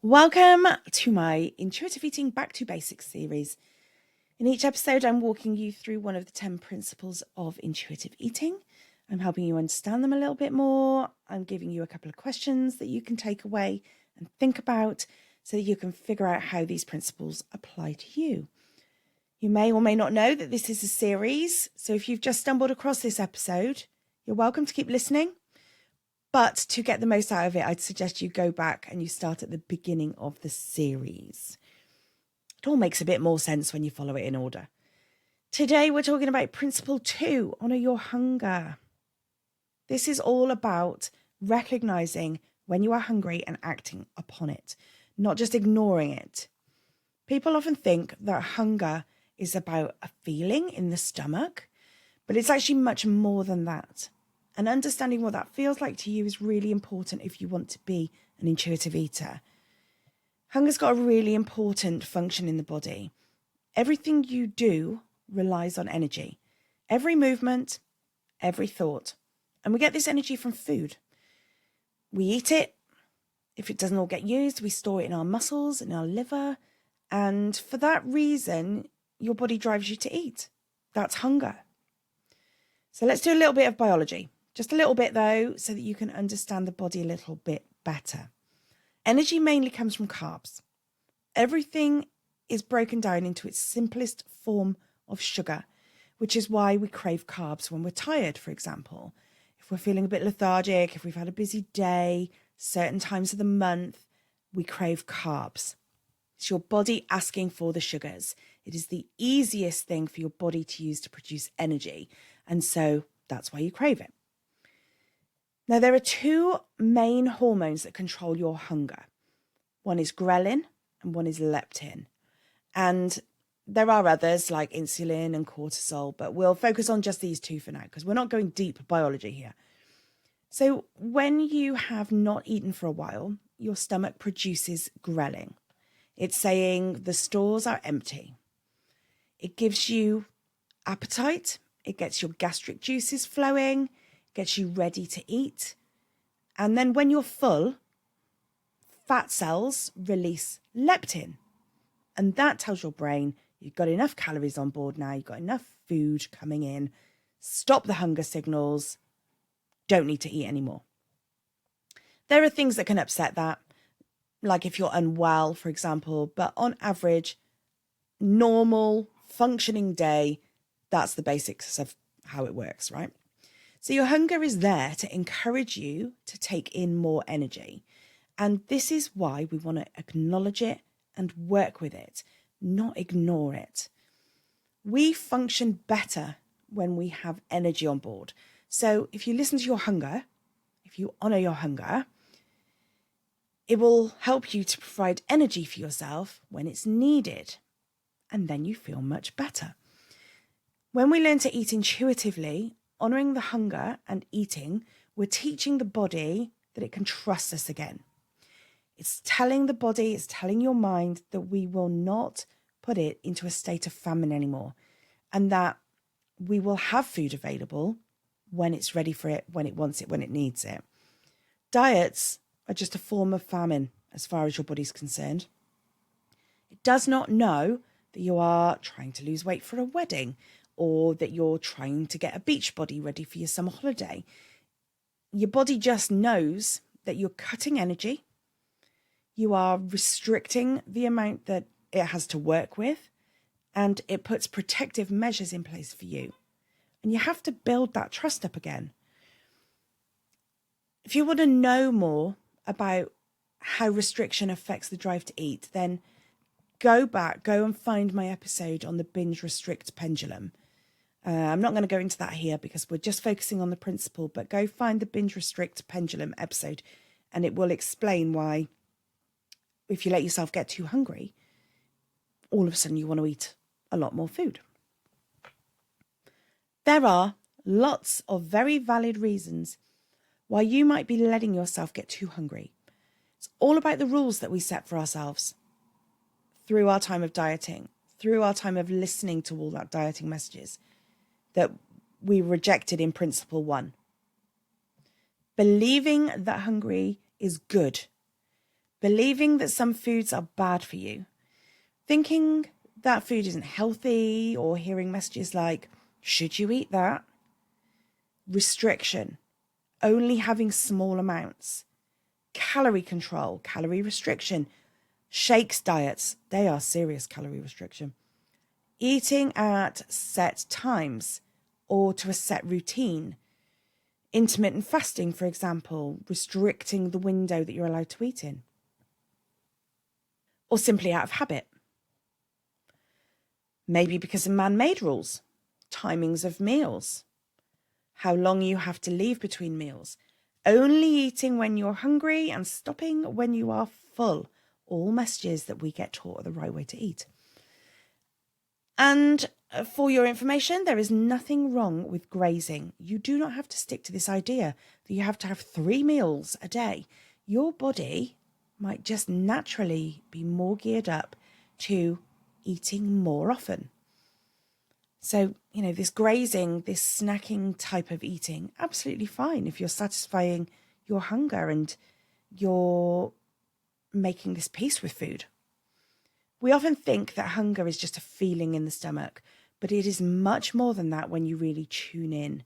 Welcome to my Intuitive Eating Back to Basics series. In each episode, I'm walking you through one of the 10 principles of intuitive eating. I'm helping you understand them a little bit more. I'm giving you a couple of questions that you can take away and think about so that you can figure out how these principles apply to you. You may or may not know that this is a series, so if you've just stumbled across this episode, you're welcome to keep listening. But to get the most out of it, I'd suggest you go back and you start at the beginning of the series. It all makes a bit more sense when you follow it in order. Today, we're talking about Principle 2, Honour Your Hunger. This is all about recognizing when you are hungry and acting upon it, not just ignoring it. People often think that hunger is about a feeling in the stomach, but it's actually much more than that. And understanding what that feels like to you is really important if you want to be an intuitive eater. Hunger's got a really important function in the body. Everything you do relies on energy. Every movement, every thought. And we get this energy from food. We eat it. If it doesn't all get used, we store it in our muscles, in our liver. And for that reason, your body drives you to eat. That's hunger. So let's do a little bit of biology. Just a little bit though, so that you can understand the body a little bit better. Energy mainly comes from carbs. Everything is broken down into its simplest form of sugar, which is why we crave carbs when we're tired, for example. If we're feeling a bit lethargic, if we've had a busy day, certain times of the month, we crave carbs. It's your body asking for the sugars. It is the easiest thing for your body to use to produce energy. And so that's why you crave it. Now, there are two main hormones that control your hunger. One is ghrelin and one is leptin. And there are others like insulin and cortisol, but we'll focus on just these two for now because we're not going deep biology here. So when you have not eaten for a while, your stomach produces ghrelin. It's saying the stores are empty. It gives you appetite. It gets your gastric juices flowing, gets you ready to eat. And then when you're full, fat cells release leptin. And that tells your brain you've got enough calories on board now, you've got enough food coming in, stop the hunger signals, don't need to eat anymore. There are things that can upset that, like if you're unwell, for example, but on average, normal, functioning day, that's the basics of how it works, right? So your hunger is there to encourage you to take in more energy. And this is why we want to acknowledge it and work with it, not ignore it. We function better when we have energy on board. So if you listen to your hunger, if you honour your hunger, it will help you to provide energy for yourself when it's needed. And then you feel much better. When we learn to eat intuitively, honouring the hunger and eating, we're teaching the body that it can trust us again. It's telling the body, it's telling your mind that we will not put it into a state of famine anymore, and that we will have food available when it's ready for it, when it wants it, when it needs it. Diets are just a form of famine as far as your body's concerned. It does not know that you are trying to lose weight for a wedding, or that you're trying to get a beach body ready for your summer holiday. Your body just knows that you're cutting energy, you are restricting the amount that it has to work with, and it puts protective measures in place for you. And you have to build that trust up again. If you want to know more about how restriction affects the drive to eat, then go and find my episode on the binge restrict pendulum. I'm not going to go into that here because we're just focusing on the principle, but go find the binge restrict pendulum episode and it will explain why if you let yourself get too hungry, all of a sudden you want to eat a lot more food. There are lots of very valid reasons why you might be letting yourself get too hungry. It's all about the rules that we set for ourselves through our time of dieting, through our time of listening to all that dieting messages that we rejected in principle 1. Believing that hungry is good. believing that some foods are bad for you, thinking that food isn't healthy, or hearing messages like, should you eat that? Restriction, only having small amounts. Calorie control, calorie restriction. Shakes diets, they are serious calorie restriction. Eating at set times or to a set routine. Intermittent fasting, for example, restricting the window that you're allowed to eat in. Or simply out of habit. Maybe because of man-made rules, timings of meals, how long you have to leave between meals, only eating when you're hungry and stopping when you are full. All messages that we get taught are the right way to eat. And for your information, there is nothing wrong with grazing. You do not have to stick to this idea that you have to have 3 meals a day. Your body might just naturally be more geared up to eating more often. So, this grazing, this snacking type of eating, absolutely fine if you're satisfying your hunger and you're making this peace with food. We often think that hunger is just a feeling in the stomach, but it is much more than that when you really tune in.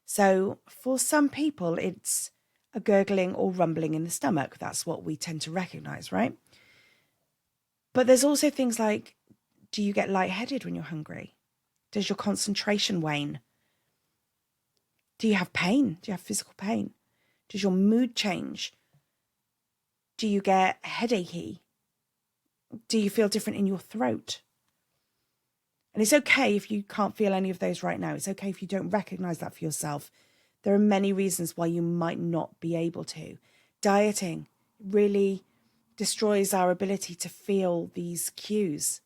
So for some people, it's a gurgling or rumbling in the stomach. That's what we tend to recognize, right? But there's also things like, do you get lightheaded when you're hungry? Does your concentration wane? Do you have pain? Do you have physical pain? Does your mood change? Do you get headachy? Do you feel different in your throat? And it's okay if you can't feel any of those right now. It's okay if you don't recognize that for yourself. There are many reasons why you might not be able to. Dieting really destroys our ability to feel these cues.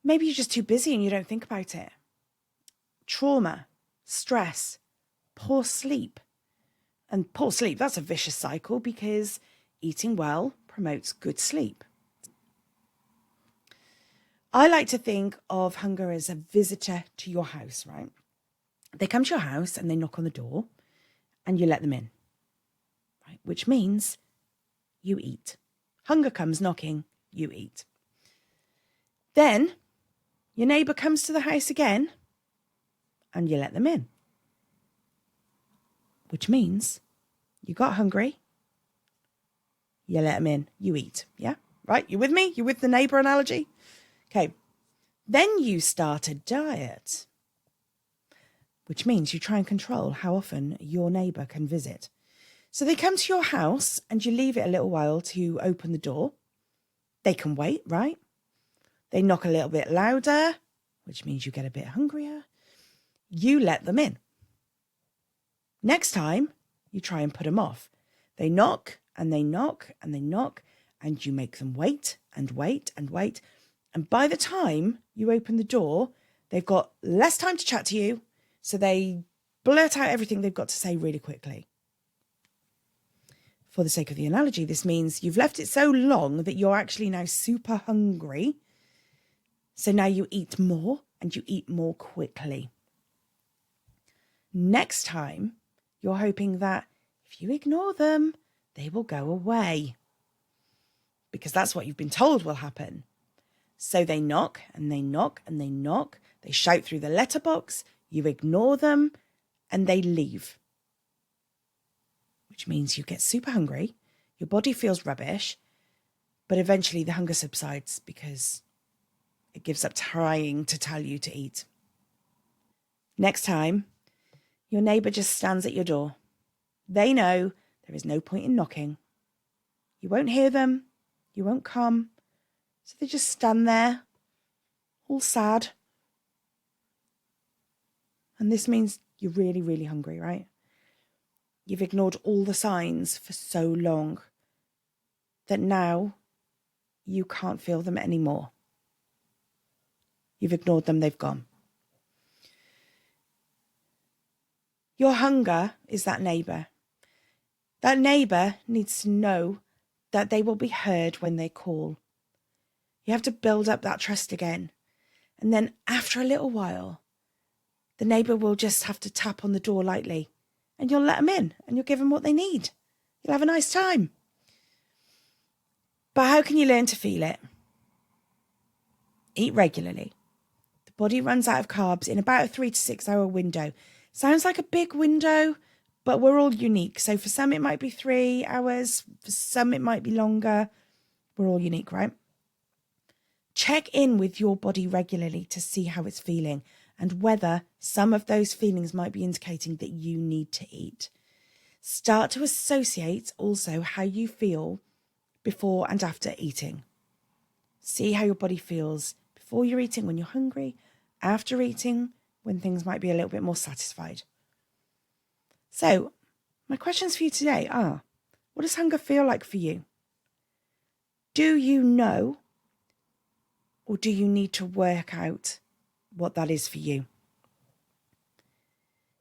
Maybe you're just too busy and you don't think about it. Trauma, stress, poor sleep. And poor sleep, that's a vicious cycle because eating well promotes good sleep. I like to think of hunger as a visitor to your house, right? They come to your house and they knock on the door and you let them in, right? Which means you eat. Hunger comes knocking, you eat. Then your neighbour comes to the house again and you let them in, which means you got hungry, you let them in, you eat. Yeah, right? You with me? You with the neighbour analogy? Okay, then you start a diet, which means you try and control how often your neighbour can visit. So they come to your house and you leave it a little while to open the door. They can wait, right? They knock a little bit louder, which means you get a bit hungrier. You let them in. Next time, you try and put them off. They knock and they knock and they knock, and you make them wait and wait and wait. And by the time you open the door, they've got less time to chat to you, so they blurt out everything they've got to say really quickly. For the sake of the analogy, this means you've left it so long that you're actually now super hungry. So now you eat more and you eat more quickly. Next time, you're hoping that if you ignore them, they will go away. Because that's what you've been told will happen. So they knock and they knock and they knock. They shout through the letterbox. You ignore them and they leave. Which means you get super hungry. Your body feels rubbish. But eventually the hunger subsides because it gives up trying to tell you to eat. Next time, your neighbour just stands at your door. They know there is no point in knocking. You won't hear them. You won't come. So they just stand there, all sad. And this means you're really, really hungry, right? You've ignored all the signs for so long that now you can't feel them anymore. You've ignored them, they've gone. Your hunger is that neighbour. That neighbour needs to know that they will be heard when they call. You have to build up that trust again. And then after a little while, the neighbour will just have to tap on the door lightly and you'll let them in and you'll give them what they need. You'll have a nice time. But how can you learn to feel it? Eat regularly. The body runs out of carbs in about a 3 to 6 hour window. Sounds like a big window, but we're all unique. So for some, it might be 3 hours. For some, it might be longer. We're all unique, right? Check in with your body regularly to see how it's feeling and whether some of those feelings might be indicating that you need to eat. Start to associate also how you feel before and after eating. See how your body feels before you're eating when you're hungry, after eating when things might be a little bit more satisfied. So, my questions for you today are, what does hunger feel like for you? Do you know, or do you need to work out what that is for you?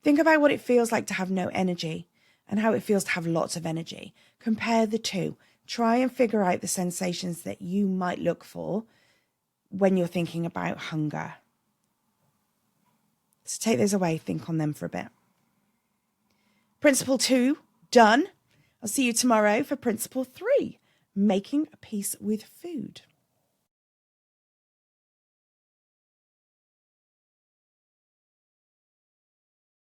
Think about what it feels like to have no energy and how it feels to have lots of energy. Compare the two. Try and figure out the sensations that you might look for when you're thinking about hunger. So take those away, think on them for a bit. Principle 2, done. I'll see you tomorrow for Principle 3, making peace with food.